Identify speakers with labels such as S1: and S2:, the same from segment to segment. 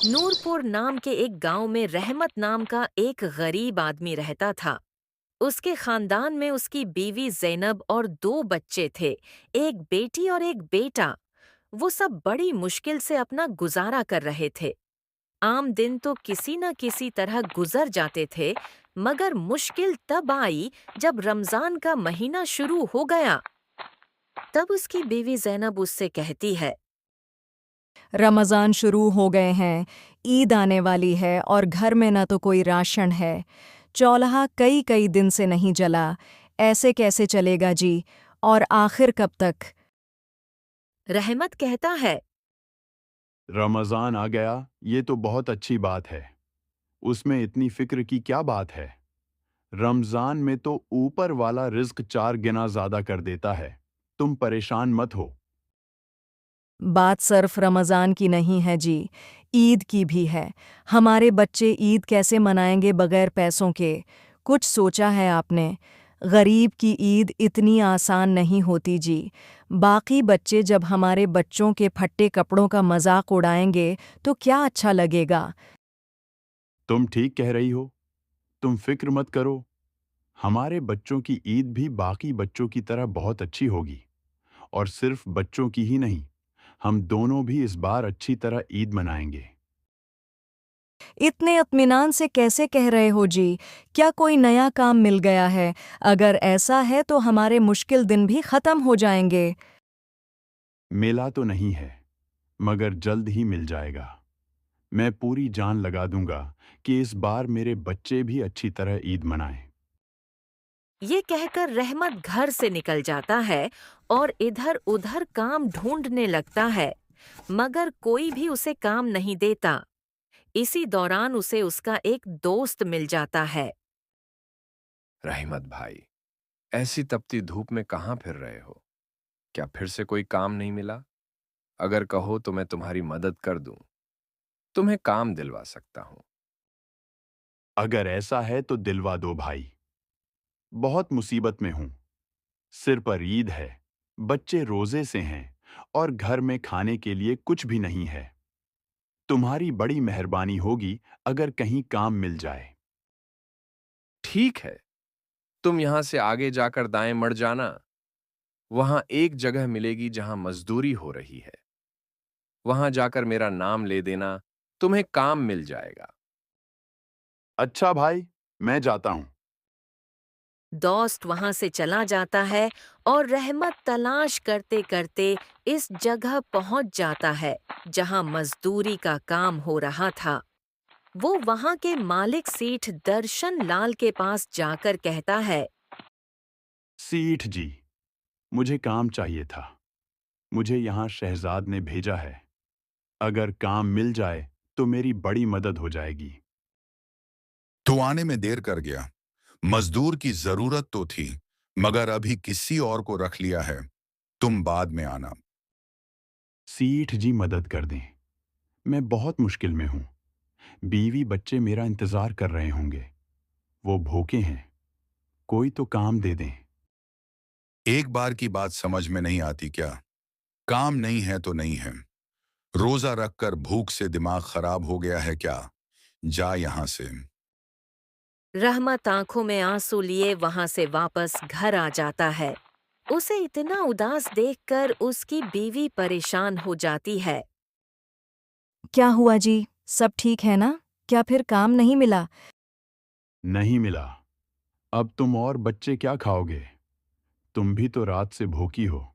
S1: नूरपुर नाम के एक गांव में रहमत नाम का एक गरीब आदमी रहता था। उसके खानदान में उसकी बीवी जैनब और दो बच्चे थे, एक बेटी और एक बेटा। वो सब बड़ी मुश्किल से अपना गुजारा कर रहे थे। आम दिन तो किसी न किसी तरह गुजर जाते थे, मगर मुश्किल तब आई जब रमजान का महीना शुरू हो गया। तब उसकी बीवी जैनब उससे कहती है।
S2: रमज़ान शुरू हो गए हैं, ईद आने वाली है और घर में न तो कोई राशन है। चौल्हा कई कई दिन से नहीं जला। ऐसे कैसे चलेगा जी? और आखिर कब तक?
S1: रहमत कहता है।
S3: रमज़ान आ गया, ये तो बहुत अच्छी बात है। उसमें इतनी फिक्र की क्या बात है? रमज़ान में तो ऊपर वाला रिज़्क 4 गुना ज़्यादा कर देता है। तुम परेशान मत हो।
S2: बात सिर्फ रमज़ान की नहीं है जी, ईद की भी है। हमारे बच्चे ईद कैसे मनाएंगे बगैर पैसों के? कुछ सोचा है आपने? गरीब की ईद इतनी आसान नहीं होती जी। बाकी बच्चे जब हमारे बच्चों के फट्टे कपड़ों का मजाक उड़ाएंगे तो क्या अच्छा लगेगा?
S3: तुम ठीक कह रही हो। तुम फिक्र मत करो। हमारे बच्चों की ईद भी बाकी बच्चों की तरह बहुत अच्छी होगी। और सिर्फ बच्चों की ही नहीं, हम दोनों भी इस बार अच्छी तरह ईद मनाएंगे।
S2: इतने इत्मीनान से कैसे कह रहे हो जी? क्या कोई नया काम मिल गया है? अगर ऐसा है तो हमारे मुश्किल दिन भी खत्म हो जाएंगे।
S3: मेला तो नहीं है, मगर जल्द ही मिल जाएगा। मैं पूरी जान लगा दूंगा कि इस बार मेरे बच्चे भी अच्छी तरह ईद मनाएं।
S1: ये कहकर रहमत घर से निकल जाता है और इधर-उधर काम ढूंढने लगता है, मगर कोई भी उसे काम नहीं देता। इसी दौरान उसे उसका एक दोस्त मिल जाता है।
S4: रहमत भाई, ऐसी तपती धूप में कहाँ फिर रहे हो? क्या फिर से कोई काम नहीं मिला? अगर कहो तो मैं तुम्हारी मदद कर दूं। तुम्हें काम दिलवा सकता हूं।
S3: अगर ऐसा है तो दिलवा दो भाई। बहुत मुसीबत में हूं। सिर पर ईद है, बच्चे रोजे से हैं और घर में खाने के लिए कुछ भी नहीं है। तुम्हारी बड़ी मेहरबानी होगी अगर कहीं काम मिल जाए।
S4: ठीक है, तुम यहां से आगे जाकर दाएं मड़ जाना। वहां एक जगह मिलेगी जहां मजदूरी हो रही है। वहां जाकर मेरा नाम ले देना, तुम्हें काम मिल जाएगा।
S3: अच्छा भाई, मैं जाता हूं।
S1: दोस्त वहां से चला जाता है और रहमत तलाश करते करते इस जगह पहुंच जाता है जहां मजदूरी का काम हो रहा था। वो वहां के मालिक सेठ दर्शन लाल के पास जाकर कहता है।
S3: सीठ जी, मुझे काम चाहिए था। मुझे यहाँ शहजाद ने भेजा है। अगर काम मिल जाए तो मेरी बड़ी मदद हो जाएगी।
S5: तो आने में देर कर गया। मजदूर की जरूरत तो थी, मगर अभी किसी और को रख लिया है। तुम बाद में आना।
S3: सीठ जी मदद कर दें। मैं बहुत मुश्किल में हूँ। बीवी बच्चे मेरा इंतजार कर रहे होंगे। वो भूखे हैं। कोई तो काम दे दें।
S5: एक बार की बात समझ में नहीं आती क्या? काम नहीं है तो नहीं है। रोजा रखकर भूख से दिमाग खराब हो गया है क्या? जा यहां से।
S1: रहमत आंखों में आंसू लिए वहां से वापस घर आ जाता है। उसे इतना उदास देखकर उसकी बीवी परेशान हो जाती है।
S2: क्या हुआ जी? सब ठीक है ना? क्या फिर काम नहीं मिला?
S3: नहीं मिला। अब तुम और बच्चे क्या खाओगे? तुम भी तो रात से भूखी हो।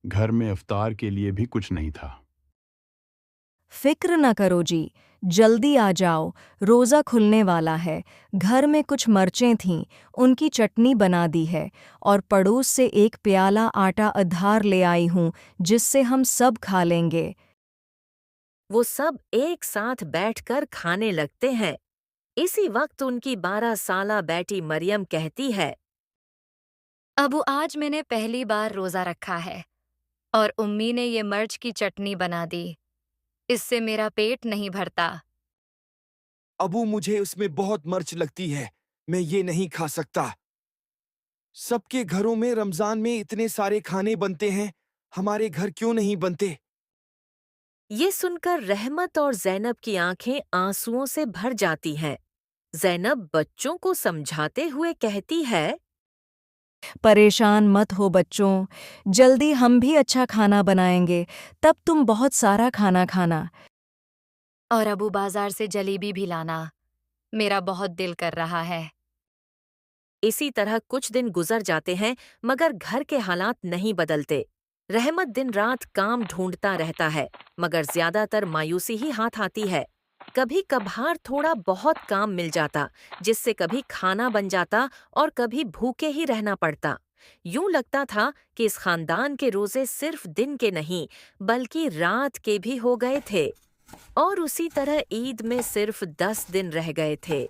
S3: घर में इफ्तार के लिए भी कुछ नहीं था।
S2: फिक्र न करो जी, जल्दी आ जाओ। रोज़ा खुलने वाला है। घर में कुछ मर्चें थीं, उनकी चटनी बना दी है और पड़ोस से एक प्याला आटा अधार ले आई हूँ, जिससे हम सब खा लेंगे।
S1: वो सब एक साथ बैठकर खाने लगते हैं। इसी वक्त उनकी 12 साला बेटी मरियम कहती है।
S6: अबू, आज मैंने पहली बार रोजा रखा है और उम्मी ने ये मर्च की चटनी बना दी। इससे मेरा पेट नहीं भरता।
S7: अबू, मुझे उसमें बहुत मिर्च लगती है। मैं ये नहीं खा सकता। सबके घरों में रमजान में इतने सारे खाने बनते हैं, हमारे घर क्यों नहीं बनते?
S1: ये सुनकर रहमत और जैनब की आंखें आंसुओं से भर जाती हैं। जैनब बच्चों को समझाते हुए कहती है,
S2: परेशान मत हो बच्चों, जल्दी हम भी अच्छा खाना बनाएंगे, तब तुम बहुत सारा खाना खाना।
S6: और अबू बाजार से जलेबी भी लाना, मेरा बहुत दिल कर रहा है।
S1: इसी तरह कुछ दिन गुजर जाते हैं, मगर घर के हालात नहीं बदलते। रहमत दिन रात काम ढूंढता रहता है, मगर ज्यादातर मायूसी ही हाथ आती है। कभी कभार थोड़ा बहुत काम मिल जाता, जिससे कभी खाना बन जाता और कभी भूखे ही रहना पड़ता। यूं लगता था कि इस खानदान के रोजे सिर्फ दिन के नहीं, बल्कि रात के भी हो गए थे। और उसी तरह ईद में सिर्फ 10 दिन रह गए थे।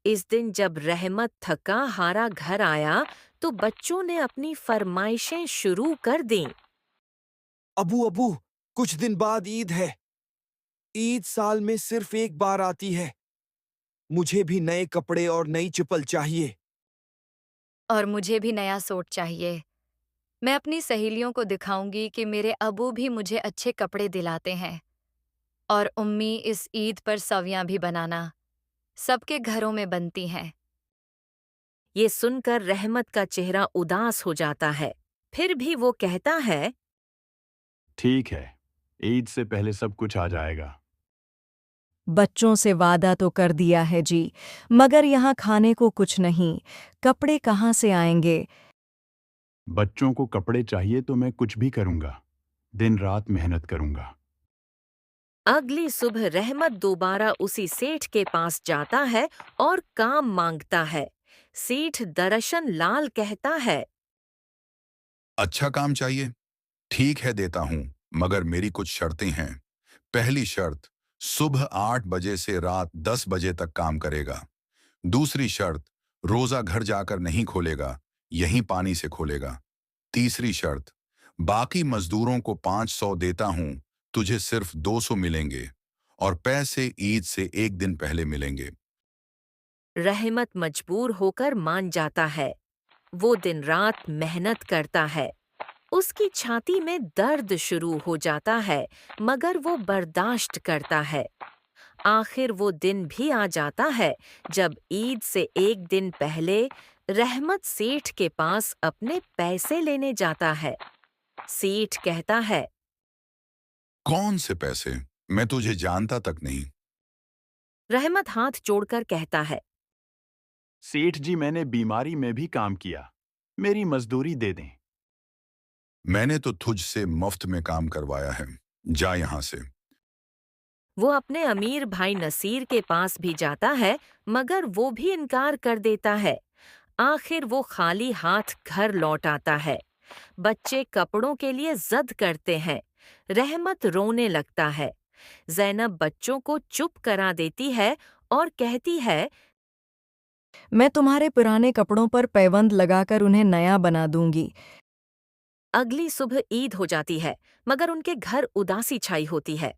S1: इस दिन जब रहमत थका हारा घर आया, तो बच्चों ने अपनी फरमाइशें शुरू कर दीं।
S7: अबू अबू, कुछ दिन बाद ईद है। ईद साल में सिर्फ एक बार आती है। मुझे भी नए कपड़े और नई चप्पल चाहिए।
S6: और मुझे भी नया सूट चाहिए। मैं अपनी सहेलियों को दिखाऊंगी कि मेरे अबू भी मुझे अच्छे कपड़े दिलाते हैं। और उम्मी इस ईद पर सवियां भी बनाना, सबके घरों में बनती हैं।
S1: ये सुनकर रहमत का चेहरा उदास हो जाता है। फिर भी वो कहता है,
S3: ठीक है, ईद से पहले सब कुछ आ जाएगा।
S2: बच्चों से वादा तो कर दिया है जी, मगर यहाँ खाने को कुछ नहीं, कपड़े कहाँ से आएंगे?
S3: बच्चों को कपड़े चाहिए तो मैं कुछ भी करूंगा, दिन रात मेहनत करूंगा।
S1: अगली सुबह रहमत दोबारा उसी सेठ के पास जाता है और काम मांगता है। सेठ दरअसल लाल कहता है,
S5: अच्छा काम चाहिए? ठीक है देता हूँ, मगर मेरी कुछ शर्तें हैं। पहली शर्त, सुबह 8 बजे से रात 10 बजे तक काम करेगा। दूसरी शर्त, रोजा घर जाकर नहीं खोलेगा, यहीं पानी से खोलेगा। तीसरी शर्त, बाकी मजदूरों को 500 देता हूँ, तुझे सिर्फ 200 मिलेंगे और पैसे ईद से एक दिन पहले मिलेंगे।
S1: रहमत मजबूर होकर मान जाता है। वो दिन रात मेहनत करता है। उसकी छाती में दर्द शुरू हो जाता है, मगर वो बर्दाश्त करता है। आखिर वो दिन भी आ जाता है जब ईद से एक दिन पहले रहमत सेठ के पास अपने पैसे लेने जाता है। सेठ कहता है,
S5: कौन से पैसे? मैं तुझे जानता तक नहीं।
S1: रहमत हाथ जोड़कर कहता है,
S3: सेठ जी, मैंने बीमारी में भी काम किया, मेरी मजदूरी दे दें।
S5: मैंने तो तुझसे मुफ्त में काम करवाया है, जा यहाँ से।
S1: वो अपने अमीर भाई नसीर के पास भी जाता है, मगर वो भी इनकार कर देता है। आखिर वो खाली हाथ घर लौट आता है। बच्चे कपड़ों के लिए जिद करते हैं। रहमत रोने लगता है। जैनब बच्चों को चुप करा देती है और कहती है,
S2: मैं तुम्हारे पुराने कपड़ों पर पैबंद लगाकर उन्हें नया बना दूंगी।
S1: अगली सुबह ईद हो जाती है, मगर उनके घर उदासी छाई होती है।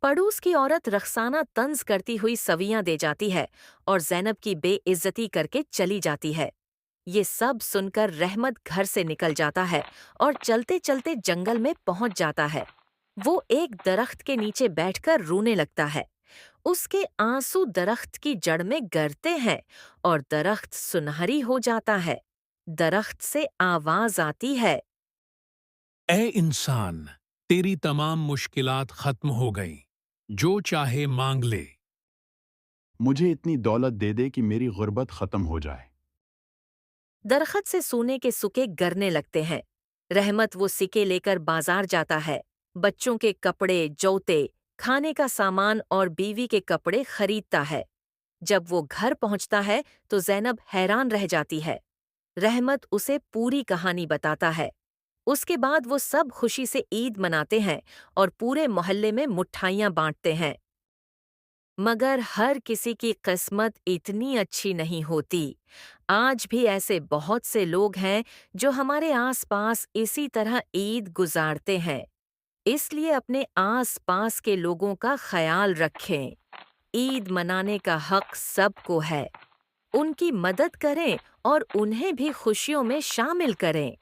S1: पड़ोस की औरत रखसाना तंज करती हुई सवियां दे जाती है और जैनब की बेइज्जती करके चली जाती है। ये सब सुनकर रहमत घर से निकल जाता है और चलते चलते जंगल में पहुंच जाता है। वो एक दरख्त के नीचे बैठकर रोने लगता है। उसके आंसू दरख्त की जड़ में गिरते हैं और दरख्त सुनहरी हो जाता है। दरख्त से आवाज आती है,
S8: ए इंसान, तेरी तमाम मुश्किलात खत्म हो गई, जो चाहे मांग ले।
S3: मुझे इतनी दौलत दे दे कि मेरी गुर्बत खत्म हो जाए।
S1: दरख्त से सोने के सिक्के गिरने लगते हैं। रहमत वो सिक्के लेकर बाजार जाता है। बच्चों के कपड़े, जूते, खाने का सामान और बीवी के कपड़े खरीदता है। जब वो घर पहुंचता है तो जैनब हैरान रह जाती है। रहमत उसे पूरी कहानी बताता है। उसके बाद वो सब खुशी से ईद मनाते हैं और पूरे मोहल्ले में मिठाइयाँ बांटते हैं। मगर हर किसी की किस्मत इतनी अच्छी नहीं होती। आज भी ऐसे बहुत से लोग हैं जो हमारे आसपास इसी तरह ईद गुजारते हैं। इसलिए अपने आसपास के लोगों का ख्याल रखें। ईद मनाने का हक सबको है। उनकी मदद करें और उन्हें भी खुशियों में शामिल करें।